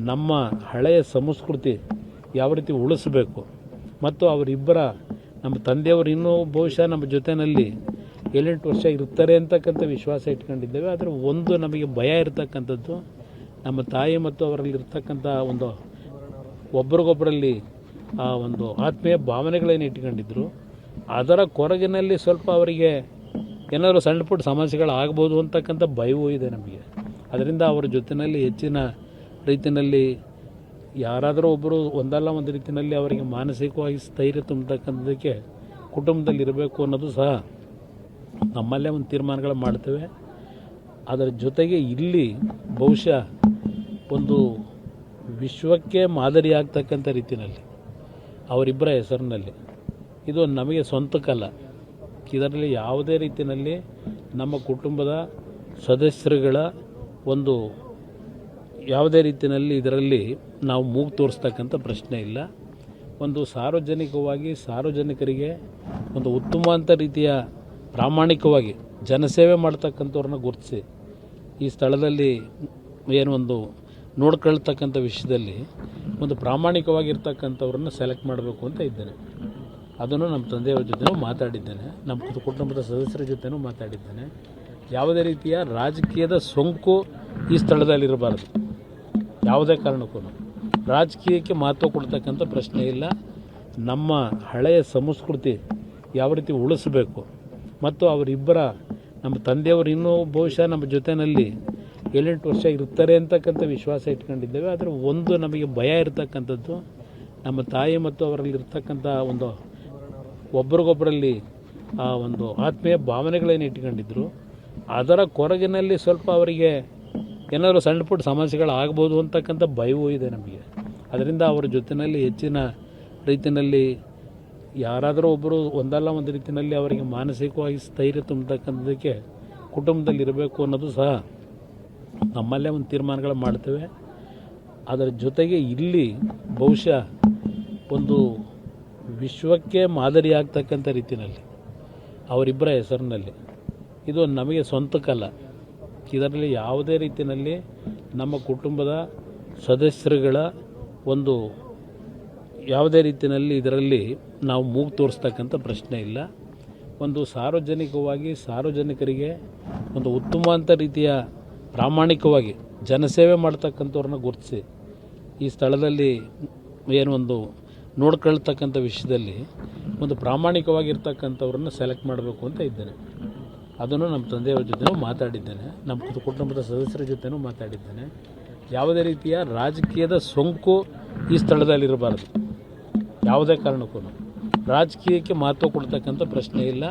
ನಮ್ಮ ಹಳೆಯ ಸಂಸ್ಕೃತಿ ಯಾವ ರೀತಿ ಉಳಿಸಬೇಕು ಮತ್ತು ಅವರಿಬ್ಬರ ನಮ್ಮ ತಂದೆಯವರು ಇನ್ನೂ ಬಹುಶಃ ನಮ್ಮ ಜೊತೆಯಲ್ಲಿ 7-8 ವರ್ಷ ಇರ್ತಾರೆ ಅಂತಕ್ಕಂಥ ವಿಶ್ವಾಸ ಇಟ್ಕೊಂಡಿದ್ದೇವೆ. ಆದರೆ ಒಂದು ನಮಗೆ ಭಯ ಇರತಕ್ಕಂಥದ್ದು, ನಮ್ಮ ತಾಯಿ ಮತ್ತು ಅವರಲ್ಲಿ ಇರ್ತಕ್ಕಂಥ ಒಂದು ಒಬ್ರಿಗೊಬ್ಬರಲ್ಲಿ ಆ ಒಂದು ಆತ್ಮೀಯ ಭಾವನೆಗಳೇನು ಇಟ್ಕೊಂಡಿದ್ರು, ಅದರ ಕೊರಗಿನಲ್ಲಿ ಸ್ವಲ್ಪ ಅವರಿಗೆ ಏನಾದರೂ ಸಣ್ಣ ಪುಟ್ಟ ಸಮಸ್ಯೆಗಳಾಗ್ಬೋದು ಅಂತಕ್ಕಂಥ ಭಯವೂ ಇದೆ ನಮಗೆ. ಅದರಿಂದ ಅವರ ಜೊತೆಯಲ್ಲಿ ಹೆಚ್ಚಿನ ರೀತಿಯಲ್ಲಿ ಯಾರಾದರೂ ಒಬ್ಬರು ಒಂದಲ್ಲ ಒಂದು ರೀತಿಯಲ್ಲಿ ಅವರಿಗೆ ಮಾನಸಿಕವಾಗಿ ಸ್ಥೈರ್ಯ ತುಂಬತಕ್ಕಂಥದ್ದಕ್ಕೆ ಕುಟುಂಬದಲ್ಲಿ ಇರಬೇಕು ಅನ್ನೋದು ಸಹ ನಮ್ಮಲ್ಲೇ ಒಂದು ತೀರ್ಮಾನಗಳು ಮಾಡ್ತೇವೆ. ಅದರ ಜೊತೆಗೆ ಇಲ್ಲಿ ಬಹುಶಃ ಒಂದು ವಿಶ್ವಕ್ಕೆ ಮಾದರಿ ಆಗ್ತಕ್ಕಂಥ ರೀತಿಯಲ್ಲಿ ಅವರಿಬ್ಬರ ಹೆಸರಿನಲ್ಲಿ ಇದು ನಮಗೆ ಸ್ವಂತಕ್ಕಲ್ಲ. ಇದರಲ್ಲಿ ಯಾವುದೇ ರೀತಿಯಲ್ಲಿ ನಮ್ಮ ಕುಟುಂಬದ ಸದಸ್ಯರುಗಳ ಒಂದು ಯಾವುದೇ ರೀತಿಯಲ್ಲಿ ಇದರಲ್ಲಿ ನಾವು ಮೂಗು ತೋರಿಸ್ತಕ್ಕಂಥ ಪ್ರಶ್ನೆ ಇಲ್ಲ. ಒಂದು ಸಾರ್ವಜನಿಕವಾಗಿ ಸಾರ್ವಜನಿಕರಿಗೆ ಒಂದು ಉತ್ತಮವಾದ ರೀತಿಯ ಪ್ರಾಮಾಣಿಕವಾಗಿ ಜನಸೇವೆ ಮಾಡ್ತಕ್ಕಂಥವ್ರನ್ನ ಗುರುತಿಸಿ ಈ ಸ್ಥಳದಲ್ಲಿ ಏನು ಒಂದು ನೋಡ್ಕೊಳ್ತಕ್ಕಂಥ ವಿಷಯದಲ್ಲಿ ಒಂದು ಪ್ರಾಮಾಣಿಕವಾಗಿರ್ತಕ್ಕಂಥವ್ರನ್ನ ಸೆಲೆಕ್ಟ್ ಮಾಡಬೇಕು ಅಂತ ಇದ್ದೇನೆ. ಅದನ್ನು ನಮ್ಮ ತಂದೆಯವರ ಜೊತೆನೂ ಮಾತಾಡಿದ್ದೇನೆ, ನಮ್ಮ ಕುಟುಂಬದ ಸದಸ್ಯರ ಜೊತೆನೂ ಮಾತಾಡಿದ್ದೇನೆ. ಯಾವುದೇ ರೀತಿಯ ರಾಜಕೀಯದ ಸೋಂಕು ಈ ಸ್ಥಳದಲ್ಲಿರಬಾರ್ದು. ಯಾವುದೇ ಕಾರಣಕ್ಕೂ ರಾಜಕೀಯಕ್ಕೆ ಮಹತ್ವ ಕೊಡ್ತಕ್ಕಂಥ ಪ್ರಶ್ನೆ ಇಲ್ಲ. ನಮ್ಮ ಹಳೆಯ ಸಂಸ್ಕೃತಿ ಯಾವ ರೀತಿ ಉಳಿಸಬೇಕು ಮತ್ತು ಅವರಿಬ್ಬರ ನಮ್ಮ ತಂದೆಯವರು ಇನ್ನೂ ಬಹುಶಃ ನಮ್ಮ ಜೊತೆಯಲ್ಲಿ 7-8 ವರ್ಷ ಇರ್ತಾರೆ ಅಂತಕ್ಕಂಥ ವಿಶ್ವಾಸ ಇಟ್ಕೊಂಡಿದ್ದೇವೆ. ಆದರೆ ಒಂದು ನಮಗೆ ಭಯ ಇರತಕ್ಕಂಥದ್ದು, ನಮ್ಮ ತಾಯಿ ಮತ್ತು ಅವರಲ್ಲಿ ಇರ್ತಕ್ಕಂಥ ಒಂದು ಒಬ್ರಿಗೊಬ್ಬರಲ್ಲಿ ಆ ಒಂದು ಆತ್ಮೀಯ ಭಾವನೆಗಳೇನು ಇಟ್ಕೊಂಡಿದ್ರು, ಅದರ ಕೊರಗಿನಲ್ಲಿ ಸ್ವಲ್ಪ ಅವರಿಗೆ ಏನಾದರೂ ಸಣ್ಣ ಪುಟ್ಟ ಸಮಸ್ಯೆಗಳಾಗ್ಬೋದು ಅಂತಕ್ಕಂಥ ಭಯವೂ ಇದೆ ನಮಗೆ. ಅದರಿಂದ ಅವರ ಜೊತೆಯಲ್ಲಿ ಹೆಚ್ಚಿನ ರೀತಿಯಲ್ಲಿ ಯಾರಾದರೂ ಒಬ್ಬರು ಒಂದಲ್ಲ ಒಂದು ರೀತಿಯಲ್ಲಿ ಅವರಿಗೆ ಮಾನಸಿಕವಾಗಿ ಸ್ಥೈರ್ಯ ತುಂಬತಕ್ಕಂಥದ್ದಕ್ಕೆ ಕುಟುಂಬದಲ್ಲಿ ಇರಬೇಕು ಅನ್ನೋದು ಸಹ ನಮ್ಮಲ್ಲೇ ಒಂದು ತೀರ್ಮಾನಗಳು ಮಾಡ್ತೇವೆ. ಅದರ ಜೊತೆಗೆ ಇಲ್ಲಿ ಬಹುಶಃ ಒಂದು ವಿಶ್ವಕ್ಕೆ ಮಾದರಿ ಆಗ್ತಕ್ಕಂಥ ರೀತಿಯಲ್ಲಿ ಅವರಿಬ್ಬರ ಹೆಸರಿನಲ್ಲಿ ಇದು ನಮಗೆ ಸ್ವಂತಕ್ಕಲ್ಲ. ಇದರಲ್ಲಿ ಯಾವುದೇ ರೀತಿಯಲ್ಲಿ ನಮ್ಮ ಕುಟುಂಬದ ಸದಸ್ಯರುಗಳ ಒಂದು ಯಾವುದೇ ರೀತಿಯಲ್ಲಿ ಇದರಲ್ಲಿ ನಾವು ಮೂಗು ತೋರಿಸ್ತಕ್ಕಂಥ ಪ್ರಶ್ನೆ ಇಲ್ಲ. ಒಂದು ಸಾರ್ವಜನಿಕವಾಗಿ ಸಾರ್ವಜನಿಕರಿಗೆ ಒಂದು ಉತ್ತಮವಾದ ರೀತಿಯ ಪ್ರಾಮಾಣಿಕವಾಗಿ ಜನಸೇವೆ ಮಾಡ್ತಕ್ಕಂಥವ್ರನ್ನ ಗುರುತಿಸಿ ಈ ಸ್ಥಳದಲ್ಲಿ ಏನು ಒಂದು ನೋಡ್ಕೊಳ್ತಕ್ಕಂಥ ವಿಷಯದಲ್ಲಿ ಒಂದು ಪ್ರಾಮಾಣಿಕವಾಗಿರ್ತಕ್ಕಂಥವ್ರನ್ನ ಸೆಲೆಕ್ಟ್ ಮಾಡಬೇಕು ಅಂತ ಇದ್ದೇನೆ. ಅದನ್ನು ನಮ್ಮ ತಂದೆಯವರ ಜೊತೆನೂ ಮಾತಾಡಿದ್ದೇನೆ, ನಮ್ಮ ಕುಟುಂಬದ ಸದಸ್ಯರ ಜೊತೆನೂ ಮಾತಾಡಿದ್ದೇನೆ. ಯಾವುದೇ ರೀತಿಯ ರಾಜಕೀಯದ ಸೋಂಕು ಈ ಸ್ಥಳದಲ್ಲಿರಬಾರ್ದು. ಯಾವುದೇ ಕಾರಣಕ್ಕೂ ರಾಜಕೀಯಕ್ಕೆ ಮಹತ್ವ ಕೊಡ್ತಕ್ಕಂಥ ಪ್ರಶ್ನೆ ಇಲ್ಲ.